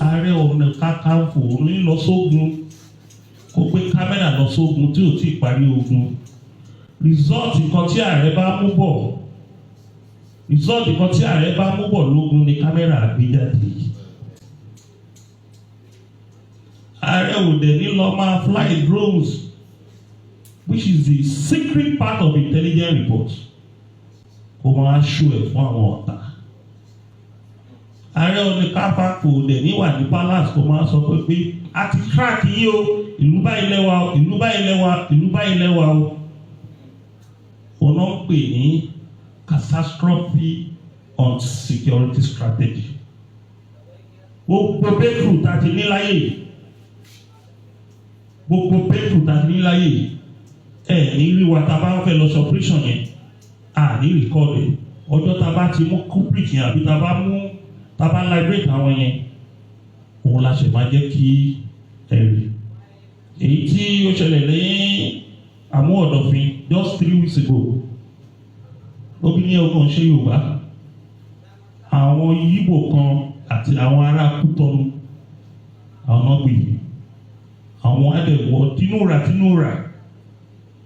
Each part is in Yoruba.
Ààrẹ Ọ̀nà Kakanfò ní lọ sógun kó gbé kámẹ́rà lọ sógun tí ò tí ì parí ogun. Result nǹkan tí ààrẹ bá mú bọ̀ lógun ni kámẹ́rà gbé jáde. Ààrẹ ò dẹ̀ ní lọ máa fly drones, which is the secret part of intelligence report, kó máa ṣó ẹ̀ fún àwọn ọ̀tá. Ààrẹ Ọ̀nà Kakanfò dẹ̀ ní wà ní palace kó máa sọ pé a ti crack yìí o, ìlú báyìí lẹ́wà o, ìlú báyìí lẹ́wà, ìlú báyìí lẹ́wà o. Òun náà ń pè ní catastrophe on security strategy. Gbogbo breakthrough tá a ti ní láyé yìí, ní rí wa tá a bá ń fẹ́ lọ sí operation yẹn, a ní record ẹ̀. Ọjọ́ tá a bá ti mú culprit yẹn àbí tá a bá liberate àwọn yẹn, òun la ṣe máa jẹ́ kí ẹ̀rí. Èyí tí ó ṣẹlẹ̀ lẹ́yìn Àmúọ̀dọ̀fin just 3 weeks ago, obìnrin ọgbọ̀n ṣe Yorùbá, àwọn Yíbò kan àti àwọn ará Kútọ́nù, àwọn náà gbìyànjú, àwọn adẹ̀wọ̀ tínúra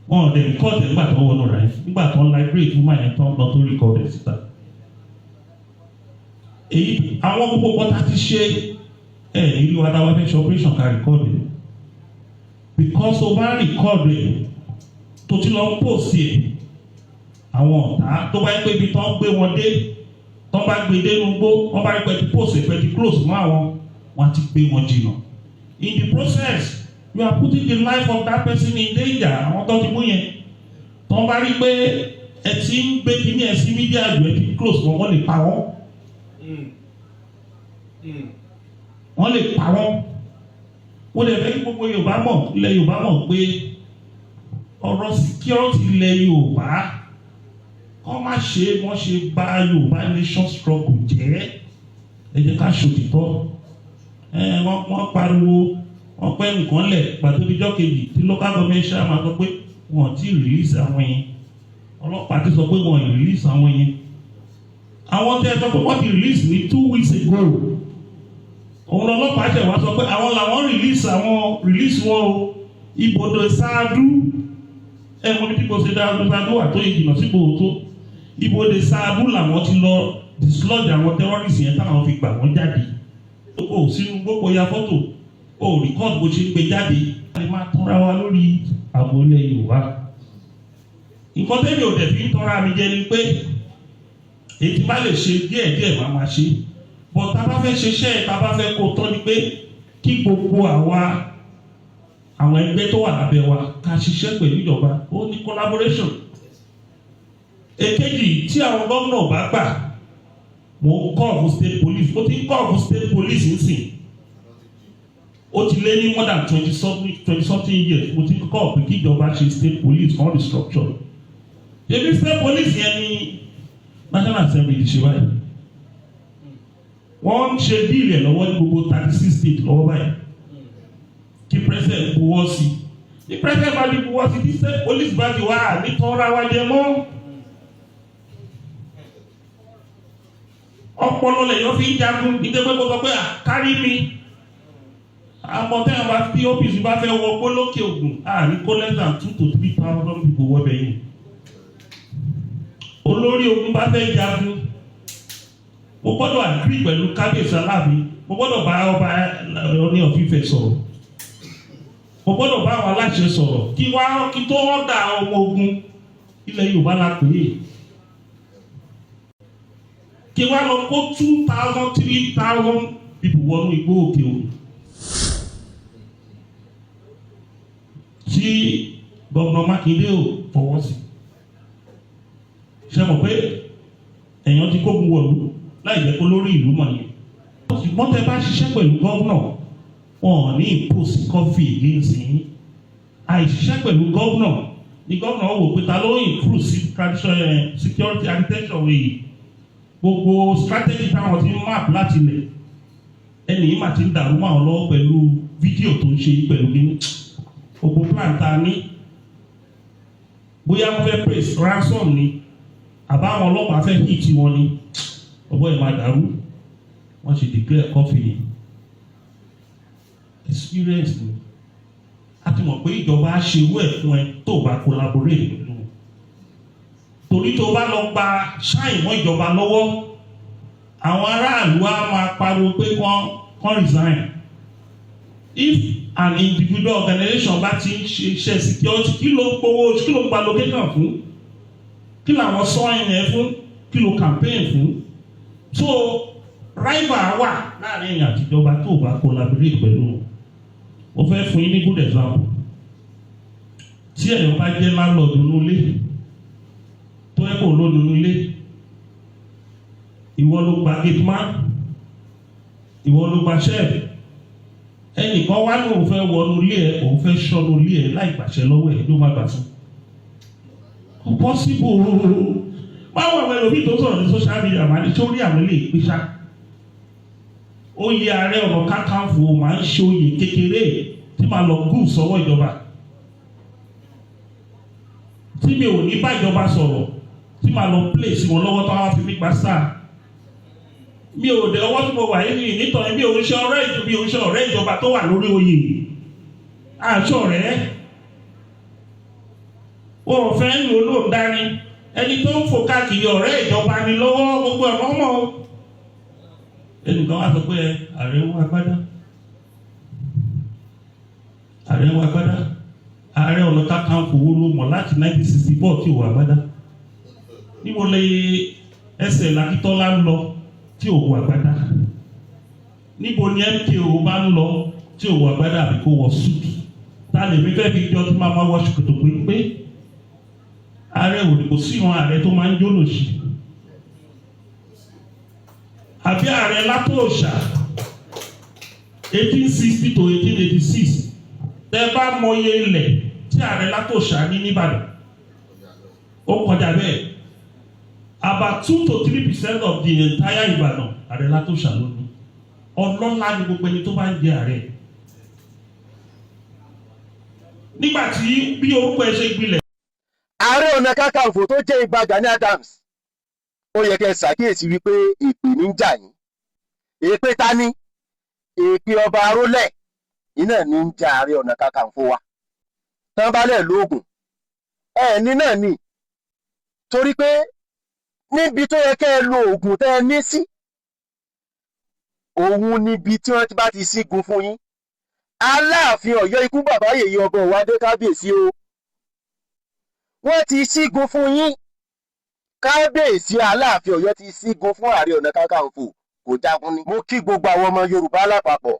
wọn ò dẹ̀ record nígbà tó wọnú ra yẹn, nígbà tó ń liberate fún máa yẹn tó ń lọ tó record ẹ̀ síta. Èyí àwọn gbogbo pọ́tà ti ṣe ìlú adáwọ̀ fẹ́ ṣe operation ká record ẹ̀, because o bá record ẹ̀ tó ti lọ post ẹ̀, àwọn ọ̀tá tó bá yẹ pé ibi tó ń gbé wọn dé, tó ń bá gbé dé nugbó, wọ́n bá rí pé ti post ẹ̀ pé ti close mọ́ àwọn, wọ́n ti gbé wọn jìnnà. In the process, you are putting the life of that person in danger. Àwọn tó ti mú yẹn, tó ń bá rí pé ẹ ti ń gbé kíní ẹ sí media jù ẹ ti close mọ́, wọ́n lè pa wọ́n. Wọ́n lè pa wọ́n. Wọ́n lè fẹ́ kí gbogbo Yorùbá mọ̀, ilẹ̀ Yorùbá mọ̀ pé ọ̀rọ̀ security ilẹ̀ Yorùbá kọ́ má ṣe wọ́n ṣe bá Yorùbá nation struggle jẹ́. Ẹ jẹ́ ká ṣòtítọ́. Wọ́n pariwo, wọ́n pẹ́ nǹkan lẹ̀ pàtó ìjọ́ kejì tí local government ṣáà máa sọ pé wọ́n ti release àwọn yẹn. Ọlọ́pàá ti sọ pé wọ́n release àwọn yẹn. Àwọn tẹ́ ẹ sọ pé wọ́n ti release ní 2 weeks ago. Òun lọ́lọ́pàá ṣẹ̀ wá sọ pé àwọn làwọn release wọn o. Ibodò Sáádú, mo ní kíkọ́ ṣe dáadọ́ wà tó ìjìnà sípò tó. Ibodò Sáádú làwọn ti lọ dislodge àwọn terrorists yẹn táwọn fi gbà wọ́n jáde. O sínú gbogbo ya fọ́tò, o record bó ṣe ń gbé jáde. A lè máa tọ́ra wa lórí ààbò ilẹ̀ Yorùbá. Nǹkan tẹ́lẹ̀ ò dẹ̀ fi ń tọ́ra mi jẹ ni pé èyí bá lè ṣe díẹ̀díẹ̀ máa ṣe. But tá a bá fẹ́ ṣiṣẹ́ tá a bá fẹ́ kó tọ́ ni pé kí gbogbo àwọn ẹgbẹ́ tó wà lábẹ́ wa ká ṣiṣẹ́ pẹ̀lú ìjọba, ó ní collaboration. Èkejì, tí àwọn gómìnà bá gbà, mo ń kọ́ ọ̀fù state police, ó ti ń kọ́ ọ̀fù state police nísìn. Ó ti lé ní more than 20-something years, mo ti ń kọ́ ọ̀fù kí ìjọba ṣe state police on the structure. Èmi state police yẹn ní National Assembly ti ṣe báyìí. Wọ́n ń ṣe díìlì ẹ̀ lọ́wọ́ ní gbogbo 36 states lọ́wọ́ báyìí. Kí president buwọ́ sí. Ní president bá ti buwọ́ sí, tí state police bá ti wá ní tọ́ra wa jẹ mọ́. Ọpọlọ lèyàn fi ń jagun, ìdẹ́gbẹ́ gbogbo pé kárí mi. Àmọ̀tẹ́yìn bá tí OPC bá fẹ́ wọ gbólókè Ògùn, kó less than 2 to 3,000 people wọ́ bẹ̀yìn. Olórí ogun bá fẹ́ jagun, mo gbọ́dọ̀ agree pẹ̀lú kábíyèsí Aláàfin, mo gbọ́dọ̀ bá ọba Ọọ̀ni of Ifẹ̀ sọ̀rọ̀, mo gbọ́dọ̀ bá àwọn aláṣẹ sọ̀rọ̀ kí tó wọ́n dà ọmọ ogun ilẹ̀ Yorùbá la pè é. Kí wá lọ kó 2,000, 3,000 people wọnú igbó òkè òun. Tí Gómìnà Mákindé ò fọwọ́ sí. Ṣé mọ̀ pé èèyàn ti kógun wọ̀lú láì jẹ́ kó lórí ìlú mọ̀ yẹn. Ṣùgbọ́n tẹ bá ṣiṣẹ́ pẹ̀lú gómìnà, wọn ò ní impose coffee against yín. Àìṣiṣẹ́ pẹ̀lú gómìnà ni gómìnà wò pé ta ló improve security architecture wẹ̀yìn. Gbogbo strategy táwọn ti ń map láti lẹ̀, ẹni yìí mà ti ń dàrú mọ́ àwọn lọ́wọ́ pẹ̀lú fídíò tó ń ṣe pẹ̀lú nínú gbogbo plan ta ní. Bóyá wọ́n fẹ́ pèsè ransom ni, àbáwọn ọlọ́pàá fẹ́ hit wọn ni, ọgbọ́n ẹ̀ máa dàrú. Wọ́n ṣe declare coffee yìí. experience ni a ti mọ̀ pé ìjọba á ṣe irú ẹ̀ fún ẹ tó o bá collaborate pẹ̀lú wọn. Torí tó o bá lọ gba ṣáì mọ́ ìjọba lọ́wọ́ àwọn aráàlú á máa pariwo pé kán resign. If an individual organization bá ti ń ṣe iṣẹ́ security kí ló ń gbowó kí ló ń gba location fún kí làwọn sọ́yìn ẹ̀ fún kí ló campaign fún. So rival wà láàrin èèyàn àtijọba tó o bá collaborate pẹ̀lú wọn. Mo fẹ́ fún yín ní good example. Tí ẹ̀yọ́ bá jẹ́ landlord nínú ilé tó ẹ̀ kò lónìí nínú ilé ìwọ ló gba gate man ìwọ ló gba chef ẹnìkan wá ní òun fẹ́ wọnú ilé ẹ̀ òun fẹ́ ṣọ́nú ilé ẹ̀ láì gbàṣẹ lọ́wọ́ ẹ̀ ló má gbà fún. Kò possible báwo àwọn ẹlòmíì tó sọ̀rọ̀ ní social media máa ní sórí àwọn ilé ìpèsà. Oyè Ààrẹ Ọ̀nà Kakanfò máa ń ṣe oyè kékeré tí máa lọ gùn sọ́wọ́ ìjọba tí mi ò ní bá ìjọba sọ̀rọ̀ tí máa lọ place wọn lọ́wọ́ tó wá fi mí gba sáà. Mi ò dé ọwọ́ tí mo wà yìí nítorí mi ò ń ṣe ọ̀rẹ́ ìjọba tó wà lórí oyè àṣọ rẹ̀ wọn ò fẹ́ ń lò ló dání ẹni tó ń fò káàkiri ọ̀rẹ́ ìjọba ni lọ́wọ́ gbogbo ọ̀nà mọ́. Ẹnìkan wá sọ pé ààrẹ ń wá agbádá Ààrẹ Ọ̀nà Kakanfò wo ló mọ̀ láti 1964 tí ò wá agbádá níbo lè ẹsẹ̀ Lakítọ́lá ń lọ tí ò wọ agbádá níbo ni MKO bá ń lọ tí ò wọ agbádá àbí kó wọ súùtù ta lè mi fẹ́ fi jọ tí máa wọ ṣòkòtò pé ààrẹ ò kò sí ìran ààrẹ tó máa ń jó lòṣì àbí ààrẹ Látòòṣà 1860 to 1886 tẹ bá mọye ilẹ̀ tí ààrẹ Látòòṣà ní nìbàdàn ó kọjá bẹ́ẹ̀. About 2 to 3% of the entire Ìbàdàn ààrẹ Látòòṣà ló ní. Ọlọ́lá ni gbogbo ẹni tó bá ń jẹ ààrẹ. Nígbà tí bí orúkọ ẹ ṣe gbilẹ̀. Ààrẹ Ọ̀nà Kakanfò tó jẹ́ Ìbà Gani Adams ó yẹ kẹ́ ṣàkíyèsí wípé èpè ní ń jà yín. Èpè ta ni? Èpè ọba arólẹ̀ iná ní ń jà Ààrẹ Ọ̀nà Kakanfò wa. Tán bá lẹ̀ lóògùn ẹni náà ni torí pé níbi tó yẹ kẹ́ ẹ lo oògùn tẹ́ ẹ ní sí òun níbi tí wọ́n bá ti sígun fún yín. Aláàfin Ọ̀yọ́ ikú bàbá yèyé ọba Òwádé kábíyèsí o wọ́n ti sígun fún yín. Kábíyèsí Aláàfin Ọ̀yọ́ ti sígun fún Ààrẹ Ọ̀nà Kakanfò kò jagun ni. Mo kí gbogbo àwọn ọmọ Yorùbá lápapọ̀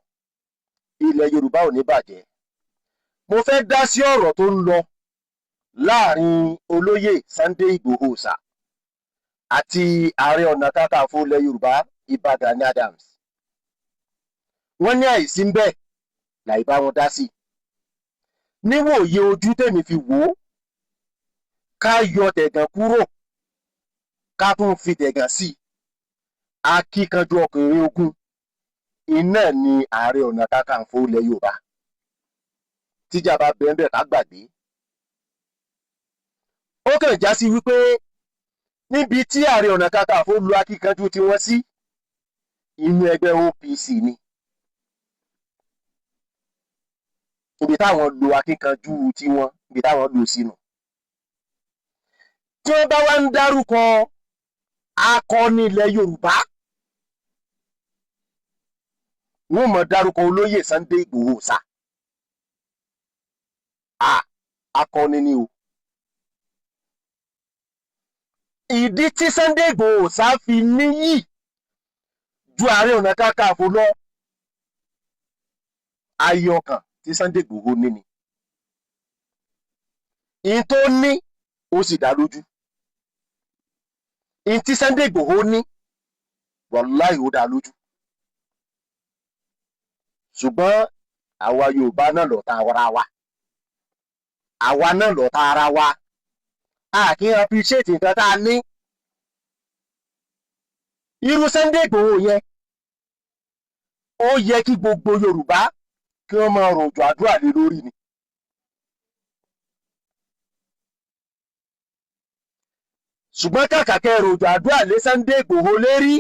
ilẹ̀ Yorùbá ò ní bàjẹ́. Mo fẹ́ dá sí ọ̀rọ̀ tó ń lọ láàrin olóyè Sunday Igboho Òòṣà àti Ààrẹ Ọ̀nà Kakanfò ilẹ̀ Yorùbá Ìbà Gani Adams. Wọ́n ní àìsí ń bẹ̀ láì bá wọn dá sí. Níwòye ojú tèmi fi wò ó ká yọ tẹ̀gàn kúrò ká tún fi tẹ̀gàn sí. Akíkanjú ọkùnrin ogun iná ni Ààrẹ Ọ̀nà Kakanfò ilẹ̀ Yorùbá. Tíjà bá bẹ́ẹ̀ ká gbàgbé. Ó kàn já sí wípé níbi tí Ààrẹ Ọ̀nà Kakanfò lu akíkanjú tí wọ́n sí inú ẹgbẹ́ OPC ni. Ibi táwọn lu akíkanjú tí wọ́n ibi táwọn lu sínú. Tí wọ́n bá wá ń dárúkọ akọni ilẹ̀ Yorùbá wọ́n mọ̀ dárúkọ olóyè Sunday Igboho Òòṣà. Akọni ni o. Ìdí tí Sunday Igboho Òòṣà fi níyì ju Ààrẹ Ọ̀nà Kakanfò lọ ayé ọkàn tí Sunday Igboho ní ni. In tó ní ó sì dá lójú. In tí Sunday Igboho ní wàláhì ó dá lójú. Ṣùgbọ́n àwa Yorùbá náà lọ̀tá ara wa. Àwa náà lọ̀tá ara wa. A kì í appreciate nǹkan tá a ní. Irú Sunday Igboho yẹn ó yẹ kí gbogbo Yorùbá kí wọ́n máa rọ̀jò àdúrà lé lórí ni. Ṣùgbọ́n kàkà kẹ́ rọ̀jò àdúrà lé Sunday Igboho lérí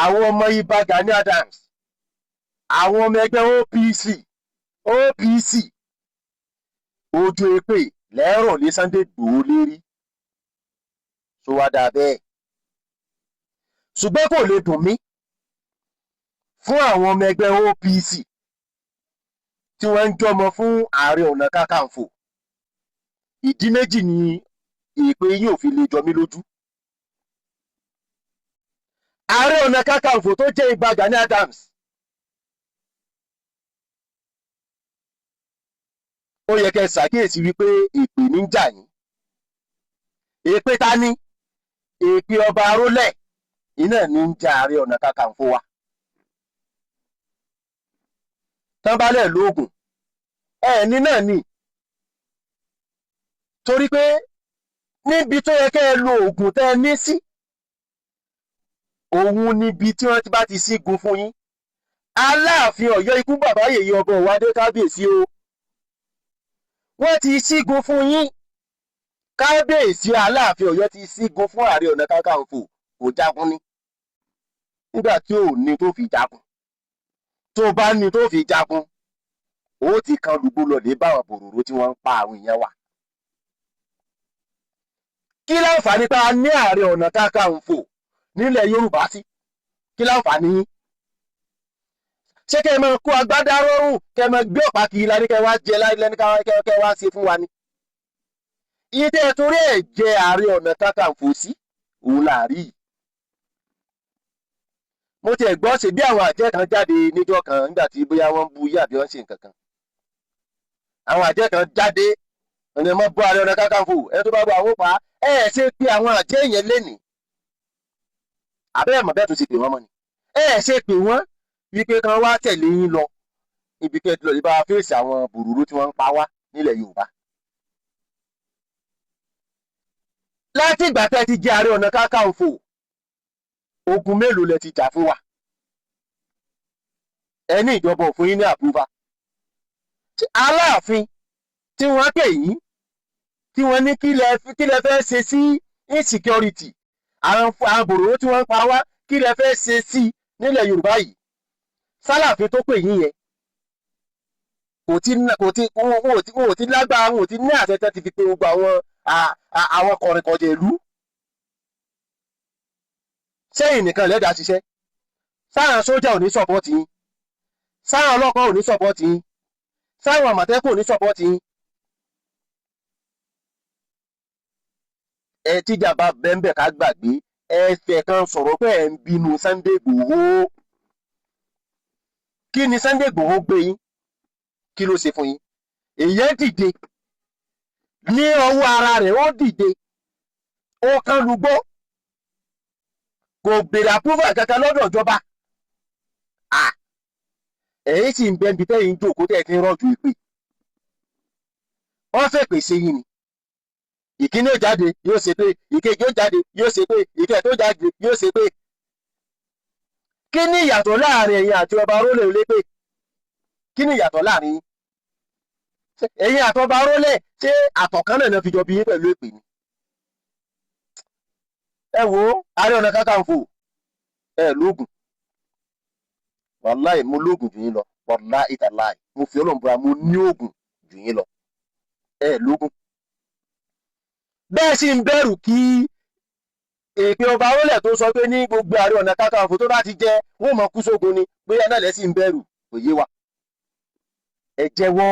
àwọn ọmọ Ìbà Gani Adams àwọn ọmọ ẹgbẹ́ OPC ojú èpè lẹ́rọ̀ lé Sunday Igboho lérí tó wá dáa bẹ́ẹ̀. Ṣùgbọ́n kò lè dùn mí fún àwọn ọmọ ẹgbẹ́ OPC tí wọ́n ń jọmọ fún Ààrẹ Ọ̀nà Kakanfò. Ìdí méjì ni èpè yín ò fi lè jọ mí lójú. Ààrẹ Ọ̀nà Kakanfò tó jẹ́ Ìbà Gani Adams, ó yẹ kẹ́ ṣàkíyèsí wípé èpè ní ń jà yín. Èpè ta ni? Èpè ọba arólẹ̀ iná ní ń jà Ààrẹ Ọ̀nà Kakanfò wa. Tán bá lẹ̀ lóògùn ẹni náà ni, torí pé níbi tó yẹ kẹ́ ẹ lo oògùn tẹ́ ẹ ní sí, òun níbi tí wọ́n bá ti sígun fún yín. Aláàfin Ọ̀yọ́ ikú bàbá yèyé ọba Òwádé kábíyèsí o, wọ́n ti sígun fún yín. Kábíyèsí Aláàfin Ọ̀yọ́ ti sígun fún Ààrẹ Ọ̀nà Kakanfò, kò jagun ní. Nígbà tí ò ní tó fi jagun, tó bá ní tó fi jagun, ó ti kan lùgbò lọlé báwọn bòròró tí wọ́n ń pa àwọn èèyàn wa. Kí láǹfààní pé a ní Ààrẹ Ọ̀nà Kakanfò nílẹ̀ Yorùbá sí? Kí láǹfààní yín? Ṣé kẹ́ ẹ máa kó agbádá rọrùn, kẹ́ ẹ máa gbé ọ̀pá kiri ládé, kẹ́ ẹ wá jẹ ládé lẹ́ni kẹ́ ẹ wá ṣe fún wa ni? Iye tẹ́ ẹ torí ẹ̀ jẹ Ààrẹ Ọ̀nà Kakanfò sí òun là rí. Mo tiẹ̀ gbọ́ ṣe bí àwọn àjẹ́ kan jáde níjọ́ kan nígbà tí bóyá wọ́n bu yí àbí wọ́n ṣe nǹkan kan. Àwọn àjẹ́ kan jáde ọ̀nà mọ́ bọ́ Ààrẹ Ọ̀nà Kakanfò, ẹni tó bá bọ́ àwọn pa ẹ̀ ṣe pé àwọn àjẹ́ yẹn lénìí. Àbẹ́ẹ̀ mọ̀ bẹ́ẹ̀ tó ṣe pè wọ́n mọ́ ni. Ẹ̀ ṣe pè wọ́n wípé kan wá tẹ̀lé yín lọ ibi kẹ́ẹ̀tì lọ bá fèsì àwọn bòròró tí wọ́n ń pa wá nílẹ̀ Yorùbá. Láti ìgbà tẹ́ ti jẹ́ Ààrẹ Ọ̀nà Kakanfò, ogun mélòó lẹ ti jà fún wa? Ẹni ìjọba ò fún yín ní àpúrúfà. Aláàfin tí wọ́n pè yín, tí wọ́n ní kí lẹ fẹ́ ṣe sí insecurity, àwọn bòròró tí wọ́n ń pa wá, kí lẹ fẹ́ ṣe sí nílẹ̀ Yorùbá yìí? Sálàfin tó pè yín yẹn kò tí lágbára, wọn ò tí ní àṣẹ tẹ́ ti fi pe gbogbo àwọn kọ̀rìnkọ̀jẹ̀ ìlú. Sẹ́yìn nìkan lẹ́dà ṣiṣẹ́. Sáwọn sójà ò ní sọ́pọ́ọ̀tì yín, sáwọn ọlọ́pàá ò ní sọ́pọ́ọ̀tì yín, sáwọn àmọ̀tẹ́kùn ò ní sọ́pọ́ọ̀tì yín. Ẹ tíjà bá bẹ́ńbẹ̀ ká gbàgbé, ẹ fẹ́ kan sọ̀rọ̀ pé ẹ̀ ń bínú Sunday Igboho. Kí ni Sunday Igboho gbé yín? Kí ló ṣe fún yín? Èyí dìde ní ọwọ́ ara rẹ̀, ó dìde, ó kán lugbó, kò béèrè àpúrúfà kankan lọ́dọ̀ ìjọba. Ẹ̀yin sì ń bẹ ibi tẹ́yìn jókòó tẹ́ ti ń rọ́jú ìpè. Wọ́n fẹ́ pèsè yín ni. Ìkíní ó jáde yóò ṣe pé, ìkejì ó jáde yóò ṣe pé, ìkẹta ó jáde yóò ṣe pé. Kí ni ìyàtọ̀ láàrin ẹ̀yin àti ọba Arólẹ̀ Olépè? Kí ni ìyàtọ̀ láàrin yín? Ẹ̀yin àtọba Arólẹ̀ ṣé àtọ̀kan náà fi jọ bí yín pẹ̀lú èpè ni? Ẹ wo Ààrẹ Ọ̀nà Kakanfò, ẹ lóògùn. Wàláì mo lóògùn jù yín lọ. Wàláì tàláì, mo fi Ọlọ́run búra, mo ní òògùn jù yín lọ. Ẹ lóògùn. Bẹ́ẹ̀ sì ń bẹ̀rù kí èpè ọba Arólẹ̀ tó sọ pé ní gbogbo Ààrẹ Ọ̀nà Kakanfò tó bá ti jẹ wọ́n mọ̀ kú sógun ni, bóyá náà lẹ́sìn ń bẹ̀rù, kò yé wa. Ẹ jẹ́wọ́.